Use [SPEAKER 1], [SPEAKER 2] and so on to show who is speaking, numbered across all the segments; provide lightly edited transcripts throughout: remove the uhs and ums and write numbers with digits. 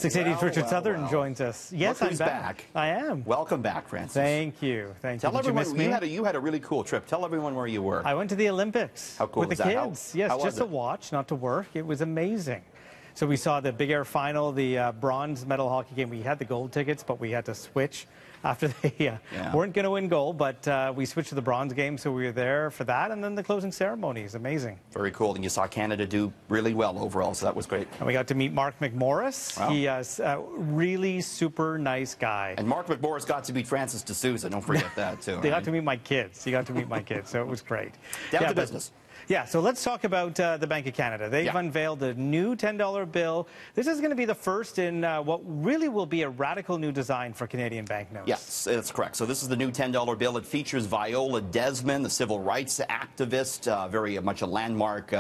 [SPEAKER 1] 680's Richard Southern joins us. Yes,
[SPEAKER 2] Look
[SPEAKER 1] I'm
[SPEAKER 2] who's
[SPEAKER 1] back. I am.
[SPEAKER 2] Welcome back, Francis.
[SPEAKER 1] Thank you. Thank you.
[SPEAKER 2] Tell everyone,
[SPEAKER 1] you miss me?
[SPEAKER 2] you had a really cool trip. Tell everyone where you were.
[SPEAKER 1] I went to the Olympics.
[SPEAKER 2] How cool
[SPEAKER 1] with
[SPEAKER 2] was
[SPEAKER 1] the
[SPEAKER 2] that?
[SPEAKER 1] kids. Yes,
[SPEAKER 2] how
[SPEAKER 1] just to watch, not to work. It was amazing. So we saw the Big Air final, the bronze medal hockey game. We had the gold tickets, but we had to switch after they weren't going to win gold. But we switched to the bronze game, so we were there for that. And then the closing ceremony is amazing.
[SPEAKER 2] Very cool. And you saw Canada do really well overall, so that was great.
[SPEAKER 1] And we got to meet Mark McMorris. Wow. He is a really super nice guy.
[SPEAKER 2] And Mark McMorris got to meet Francis D'Souza. Don't forget that, too.
[SPEAKER 1] They got to meet my kids. He got to meet my kids, so it was great.
[SPEAKER 2] Down to business.
[SPEAKER 1] Yeah, so let's talk about the Bank of Canada. They've unveiled a new $10 bill. This is going to be the first in what really will be a radical new design for Canadian banknotes.
[SPEAKER 2] Yes, that's correct. So this is the new $10 bill. It features Viola Desmond, the civil rights activist, very much a landmark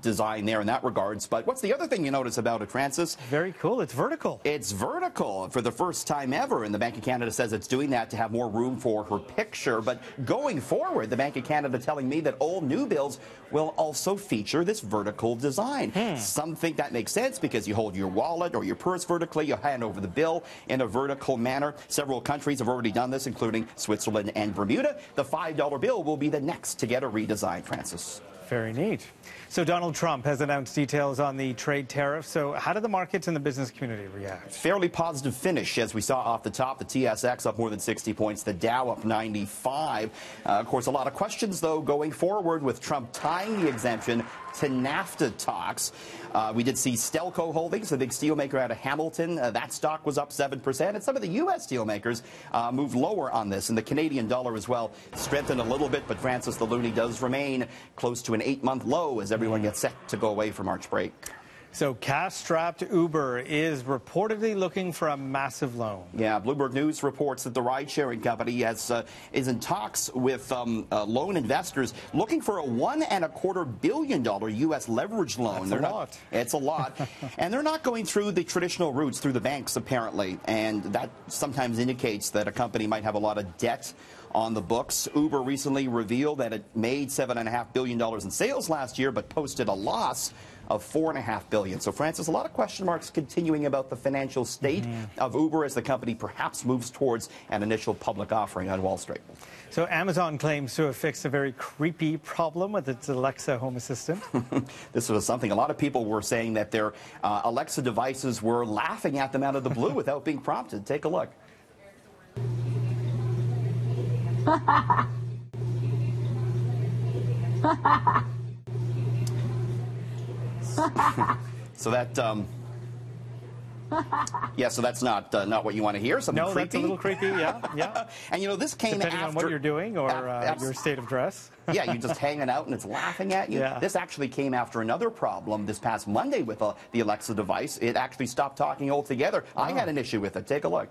[SPEAKER 2] design there in that regards. But what's the other thing you notice about it, Francis?
[SPEAKER 1] Very cool. It's vertical.
[SPEAKER 2] It's vertical for the first time ever, and the Bank of Canada says it's doing that to have more room for her picture. But going forward, the Bank of Canada telling me that all new bills will also feature this vertical design. Some think that makes sense because you hold your wallet or your purse vertically, you hand over the bill in a vertical manner. Several countries have already done this, including Switzerland and Bermuda. The $5 bill will be the next to get a redesign, Francis.
[SPEAKER 1] Very neat. So Donald Trump has announced details on the trade tariffs. So how did the markets and the business community react?
[SPEAKER 2] Fairly positive finish, as we saw off the top. The TSX up more than 60 points, the Dow up 95. Of course, a lot of questions, though, going forward with Trump tying the exemption to NAFTA talks. We did see Stelco Holdings, a big steelmaker out of Hamilton. That stock was up 7%. And some of the U.S. steelmakers moved lower on this. And the Canadian dollar as well strengthened a little bit. But Francis, the loonie does remain close to an 8-month low as everyone gets set to go away for March break.
[SPEAKER 1] So cash-strapped Uber is reportedly looking for a massive loan.
[SPEAKER 2] Yeah, Bloomberg News reports that the ride-sharing company is in talks with loan investors looking for a $1.25 billion U.S. leverage loan.
[SPEAKER 1] That's a lot.
[SPEAKER 2] It's a lot. And they're not going through the traditional routes through the banks, apparently. And that sometimes indicates that a company might have a lot of debt on the books. Uber recently revealed that it made $7.5 billion in sales last year, but posted a loss of $4.5 billion. So, Francis, a lot of question marks continuing about the financial state of Uber as the company perhaps moves towards an initial public offering on Wall Street.
[SPEAKER 1] So Amazon claims to have fixed a very creepy problem with its Alexa home assistant.
[SPEAKER 2] This was something a lot of people were saying that their Alexa devices were laughing at them out of the blue without being prompted. Take a look. So that, yeah, so that's not what you want to hear. Something
[SPEAKER 1] creepy.
[SPEAKER 2] That's
[SPEAKER 1] a little creepy. Yeah.
[SPEAKER 2] And you know, this came
[SPEAKER 1] depending
[SPEAKER 2] after
[SPEAKER 1] on what you're doing or your state of dress.
[SPEAKER 2] Yeah, you're just hanging out and it's laughing at you.
[SPEAKER 1] Yeah.
[SPEAKER 2] This actually came after another problem this past Monday with the Alexa device. It actually stopped talking altogether. I had an issue with it. Take a look.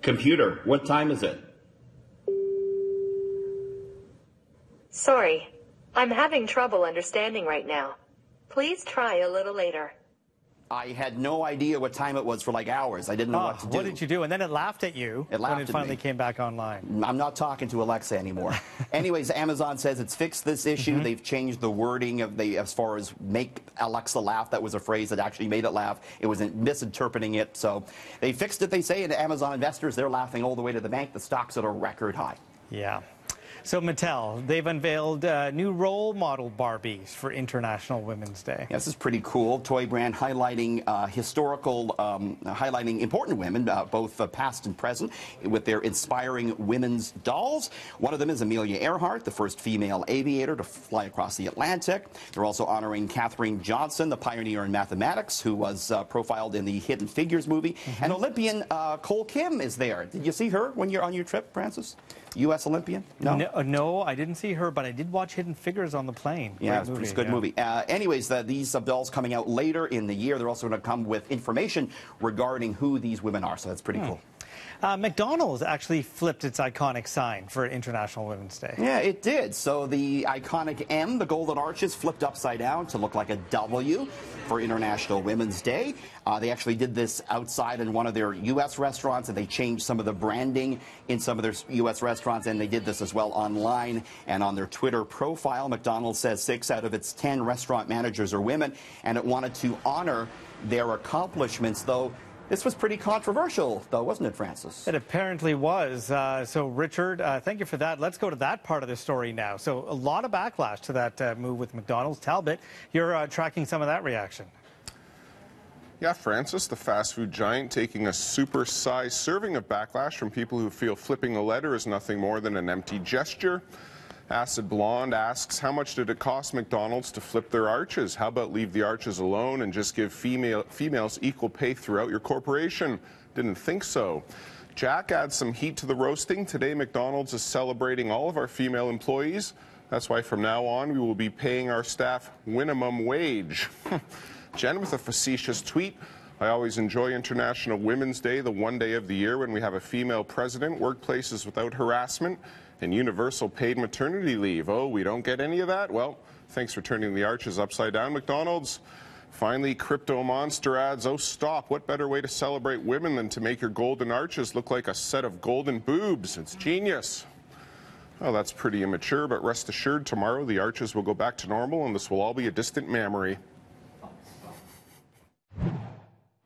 [SPEAKER 2] Computer, what time is it?
[SPEAKER 3] Sorry, I'm having trouble understanding right now. Please try a little later.
[SPEAKER 2] I had no idea what time it was for like hours. I didn't know what to do.
[SPEAKER 1] What did you do? And then it laughed at you when it finally came back online.
[SPEAKER 2] I'm not talking to Alexa anymore. Anyways, Amazon says it's fixed this issue. They've changed the wording of as far as make Alexa laugh. That was a phrase that actually made it laugh. It was misinterpreting it. So they fixed it, they say, and Amazon investors, they're laughing all the way to the bank. The stock's at a record high.
[SPEAKER 1] Yeah. So Mattel, they've unveiled new role model Barbies for International Women's Day.
[SPEAKER 2] Yeah, this is pretty cool. Toy brand highlighting highlighting important women, both past and present, with their inspiring women's dolls. One of them is Amelia Earhart, the first female aviator to fly across the Atlantic. They're also honoring Katherine Johnson, the pioneer in mathematics, who was profiled in the Hidden Figures movie. And Olympian Cole Kim is there. Did you see her when you're on your trip, Francis? U.S. Olympian?
[SPEAKER 1] No, I didn't see her, but I did watch Hidden Figures on the plane.
[SPEAKER 2] Yeah, it's a pretty good movie. Anyways, these dolls coming out later in the year. They're also going to come with information regarding who these women are, so that's pretty cool.
[SPEAKER 1] McDonald's actually flipped its iconic sign for International Women's Day.
[SPEAKER 2] Yeah, it did. So the iconic M, the golden arches, flipped upside down to look like a W for International Women's Day. They actually did this outside in one of their U.S. restaurants, and they changed some of the branding in some of their U.S. restaurants, and they did this as well online and on their Twitter profile. McDonald's says 6 out of its 10 restaurant managers are women, and it wanted to honor their accomplishments, though. This was pretty controversial, though, wasn't it, Francis?
[SPEAKER 1] It apparently was. So, Richard, thank you for that. Let's go to that part of the story now. So, a lot of backlash to that move with McDonald's. Talbot, you're tracking some of that reaction.
[SPEAKER 4] Yeah, Francis, the fast food giant, taking a super-sized serving of backlash from people who feel flipping a letter is nothing more than an empty gesture. Acid Blonde asks, how much did it cost McDonald's to flip their arches? How about leave the arches alone and just give females equal pay throughout your corporation? Didn't think so. Jack adds some heat to the roasting. Today, McDonald's is celebrating all of our female employees. That's why from now on, we will be paying our staff minimum wage. Jen with a facetious tweet. I always enjoy International Women's Day, the one day of the year when we have a female president, workplaces without harassment, and universal paid maternity leave. Oh, we don't get any of that? Well, thanks for turning the arches upside down, McDonald's. Finally, Crypto Monster adds, oh, stop. What better way to celebrate women than to make your golden arches look like a set of golden boobs? It's genius. Oh, that's pretty immature, but rest assured, tomorrow the arches will go back to normal and this will all be a distant memory.